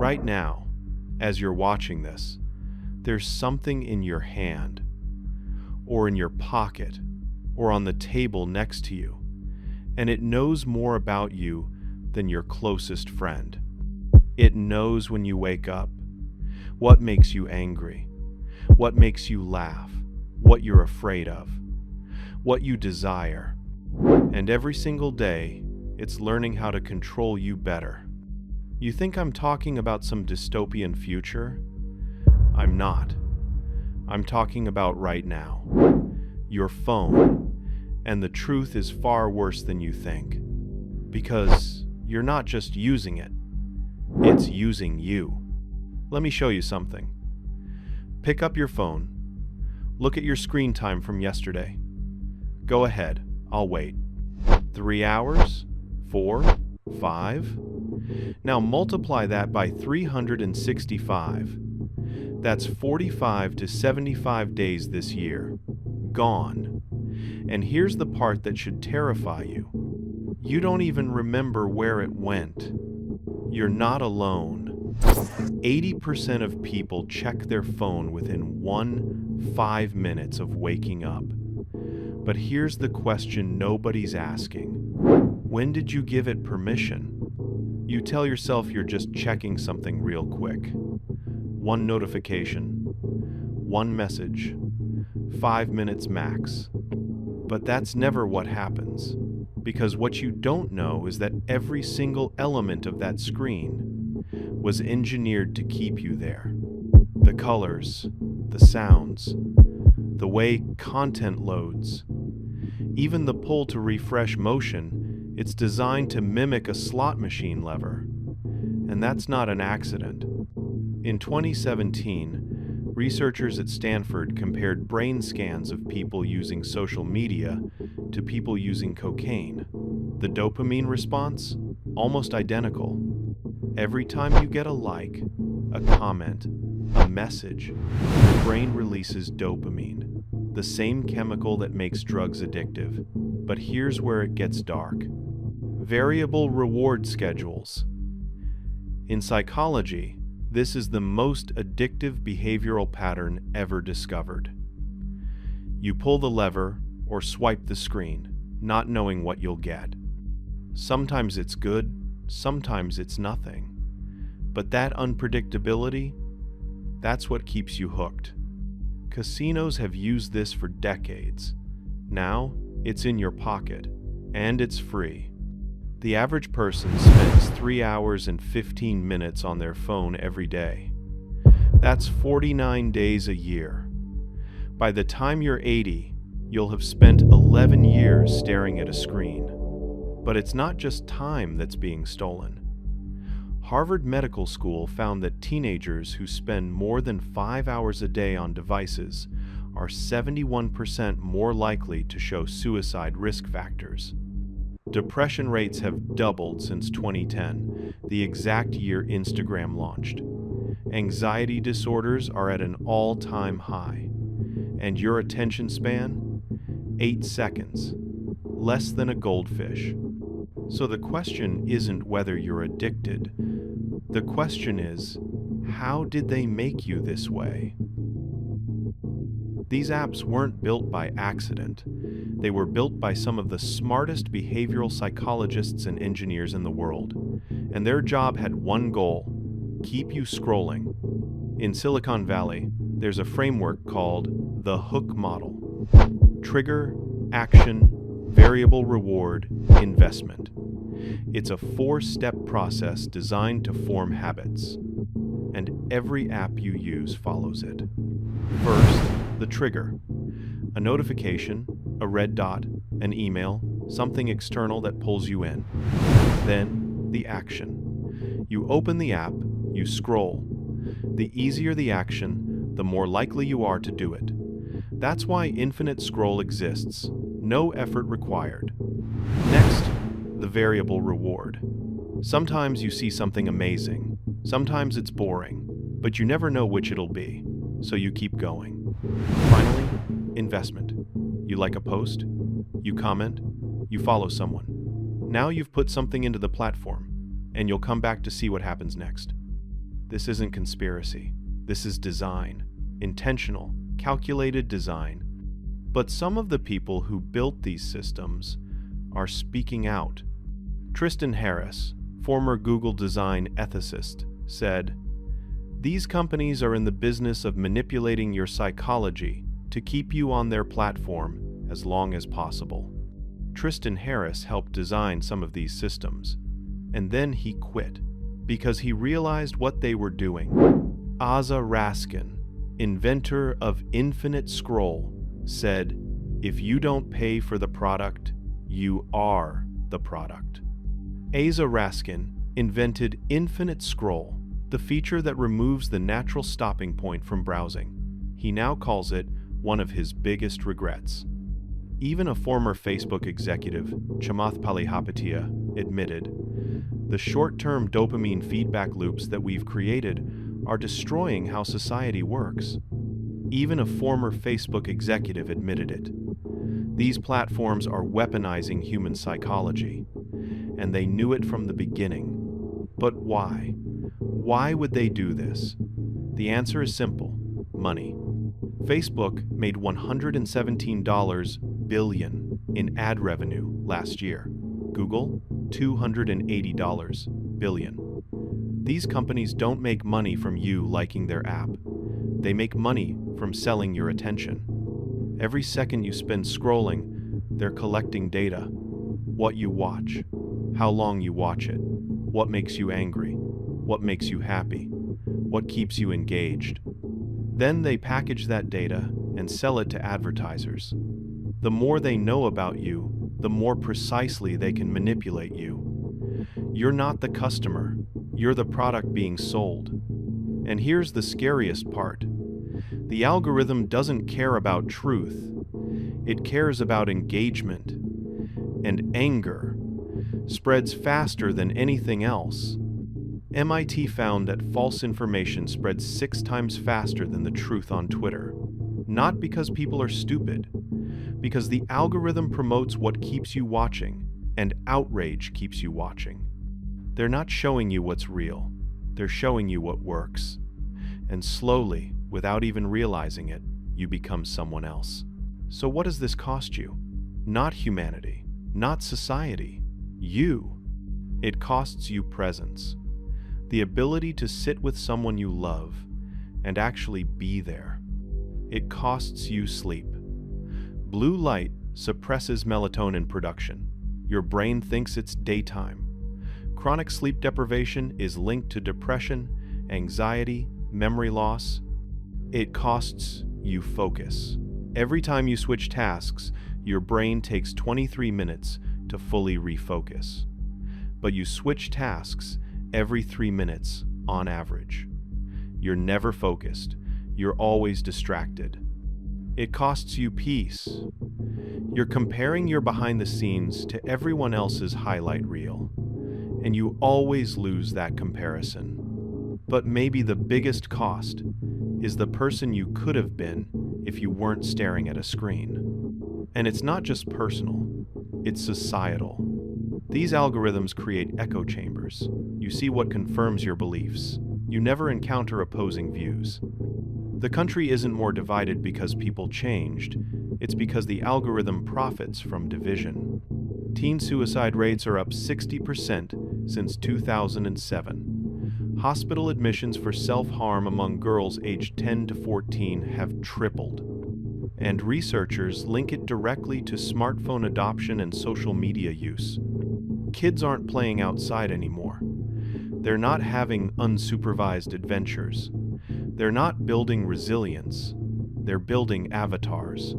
Right now, as you're watching this, there's something in your hand, or in your pocket, or on the table next to you, and it knows more about you than your closest friend. It knows when you wake up, what makes you angry, what makes you laugh, what you're afraid of, what you desire. And every single day, it's learning how to control you better. You think I'm talking about some dystopian future? I'm not. I'm talking about right now. Your phone. And the truth is far worse than you think. Because you're not just using it, it's using you. Let me show you something. Pick up your phone. Look at your screen time from yesterday. Go ahead, I'll wait. 3 hours? 4? 5? Now multiply that by 365. That's 45 to 75 days this year. Gone. And here's the part that should terrify you. You don't even remember where it went. You're not alone. 80% of people check their phone within 5 minutes of waking up. But here's the question nobody's asking. When did you give it permission? You tell yourself you're just checking something real quick. 1 notification, 1 message, 5 minutes max. But that's never what happens, because what you don't know is that every single element of that screen was engineered to keep you there. The colors, the sounds, the way content loads, even the pull to refresh motion, it's designed to mimic a slot machine lever. And that's not an accident. In 2017, researchers at Stanford compared brain scans of people using social media to people using cocaine. The dopamine response? Almost identical. Every time you get a like, a comment, a message, your brain releases dopamine, the same chemical that makes drugs addictive. But here's where it gets dark. Variable reward schedules. In psychology, this is the most addictive behavioral pattern ever discovered. You pull the lever or swipe the screen, not knowing what you'll get. Sometimes it's good, sometimes it's nothing. But that unpredictability, that's what keeps you hooked. Casinos have used this for decades. Now, it's in your pocket, and it's free. The average person spends 3 hours and 15 minutes on their phone every day. That's 49 days a year. By the time you're 80, you'll have spent 11 years staring at a screen. But it's not just time that's being stolen. Harvard Medical School found that teenagers who spend more than 5 hours a day on devices are 71% more likely to show suicide risk factors. Depression rates have doubled since 2010, the exact year Instagram launched. Anxiety disorders are at an all-time high. And your attention span? 8 seconds. Less than a goldfish. So the question isn't whether you're addicted. The question is, how did they make you this way? These apps weren't built by accident. They were built by some of the smartest behavioral psychologists and engineers in the world. And their job had one goal: keep you scrolling. In Silicon Valley, there's a framework called the hook model. Trigger, action, variable reward, investment. It's a 4-step process designed to form habits. And every app you use follows it. First, the trigger. A notification, a red dot, an email, something external that pulls you in. Then, the action. You open the app, you scroll. The easier the action, the more likely you are to do it. That's why infinite scroll exists. No effort required. Next, the variable reward. Sometimes you see something amazing. Sometimes it's boring, but you never know which it'll be, so you keep going. Finally, investment. You like a post, you comment, you follow someone. Now you've put something into the platform, and you'll come back to see what happens next. This isn't conspiracy. This is design. Intentional, calculated design. But some of the people who built these systems are speaking out. Tristan Harris, former Google design ethicist, said, "These companies are in the business of manipulating your psychology to keep you on their platform as long as possible." Tristan Harris helped design some of these systems, and then he quit because he realized what they were doing. Asa Raskin, inventor of Infinite Scroll, said, "If you don't pay for the product, you are the product." Asa Raskin invented Infinite Scroll, the feature that removes the natural stopping point from browsing. He now calls it one of his biggest regrets. Even a former Facebook executive, Chamath Palihapitiya, admitted, "The short-term dopamine feedback loops that we've created are destroying how society works." Even a former Facebook executive admitted it. These platforms are weaponizing human psychology, and they knew it from the beginning. But why? Why would they do this? The answer is simple: money. Facebook made $117 billion in ad revenue last year. Google, $280 billion. These companies don't make money from you liking their app. They make money from selling your attention. Every second you spend scrolling, they're collecting data. What you watch, how long you watch it, what makes you angry, what makes you happy, what keeps you engaged. Then they package that data and sell it to advertisers. The more they know about you, the more precisely they can manipulate you. You're not the customer, you're the product being sold. And here's the scariest part. The algorithm doesn't care about truth. It cares about engagement. And anger spreads faster than anything else. MIT found that false information spreads 6 times faster than the truth on Twitter. Not because people are stupid, because the algorithm promotes what keeps you watching, and outrage keeps you watching. They're not showing you what's real. They're showing you what works. And slowly, without even realizing it, you become someone else. So what does this cost you? Not humanity, not society, you. It costs you presence. The ability to sit with someone you love and actually be there. It costs you sleep. Blue light suppresses melatonin production. Your brain thinks it's daytime. Chronic sleep deprivation is linked to depression, anxiety, memory loss. It costs you focus. Every time you switch tasks, your brain takes 23 minutes to fully refocus. But you switch tasks every 3 minutes on average. You're never focused. You're always distracted. It costs you peace. You're comparing your behind the scenes to everyone else's highlight reel, and you always lose that comparison. But maybe the biggest cost is the person you could have been if you weren't staring at a screen. And it's not just personal, it's societal. These algorithms create echo chambers. You see what confirms your beliefs. You never encounter opposing views. The country isn't more divided because people changed. It's because the algorithm profits from division. Teen suicide rates are up 60% since 2007. Hospital admissions for self-harm among girls aged 10 to 14 have tripled. And researchers link it directly to smartphone adoption and social media use. Kids aren't playing outside anymore. They're not having unsupervised adventures. They're not building resilience. They're building avatars.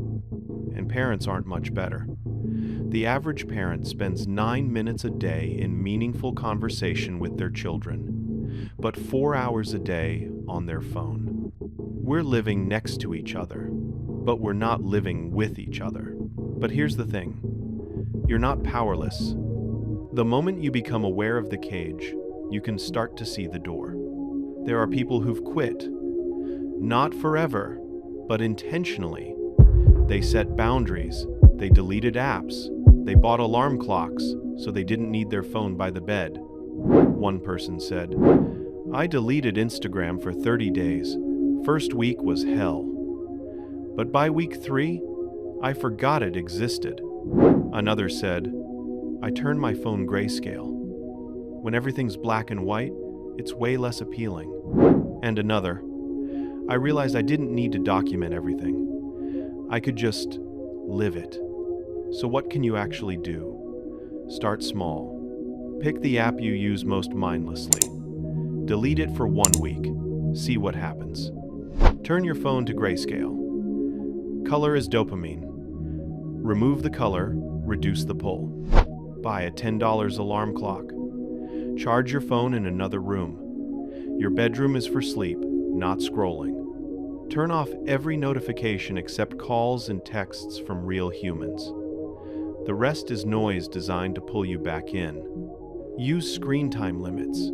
And parents aren't much better. The average parent spends 9 minutes a day in meaningful conversation with their children, but 4 hours a day on their phone. We're living next to each other, but we're not living with each other. But here's the thing. You're not powerless. The moment you become aware of the cage, you can start to see the door. There are people who've quit. Not forever, but intentionally. They set boundaries. They deleted apps. They bought alarm clocks so they didn't need their phone by the bed. One person said, I deleted Instagram for 30 days. First week was hell. But by week 3, I forgot it existed. Another said, I turned my phone grayscale. When everything's black and white, it's way less appealing. And another, I realized I didn't need to document everything. I could just live it. So what can you actually do? Start small. Pick the app you use most mindlessly. Delete it for 1 week. See what happens. Turn your phone to grayscale. Color is dopamine. Remove the color, reduce the pull. Buy a $10 alarm clock. Charge your phone in another room. Your bedroom is for sleep, not scrolling. Turn off every notification except calls and texts from real humans. The rest is noise designed to pull you back in. Use screen time limits,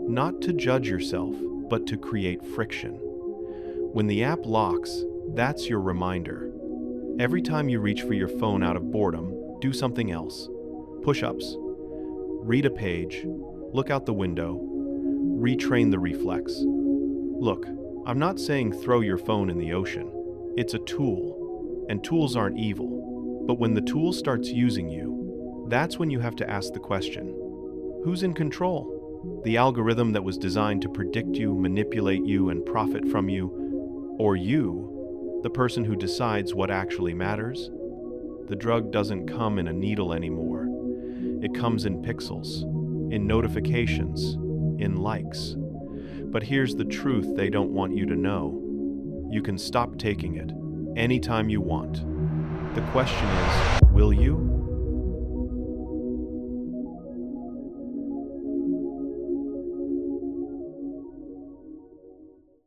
not to judge yourself, but to create friction. When the app locks, that's your reminder. Every time you reach for your phone out of boredom, do something else. Push-ups. Read a page. Look out the window. Retrain the reflex. Look, I'm not saying throw your phone in the ocean. It's a tool, and tools aren't evil. But when the tool starts using you, that's when you have to ask the question, who's in control? The algorithm that was designed to predict you, manipulate you, and profit from you, or you, the person who decides what actually matters? The drug doesn't come in a needle anymore. It comes in pixels, in notifications, in likes. But here's the truth they don't want you to know. You can stop taking it anytime you want. The question is, will you?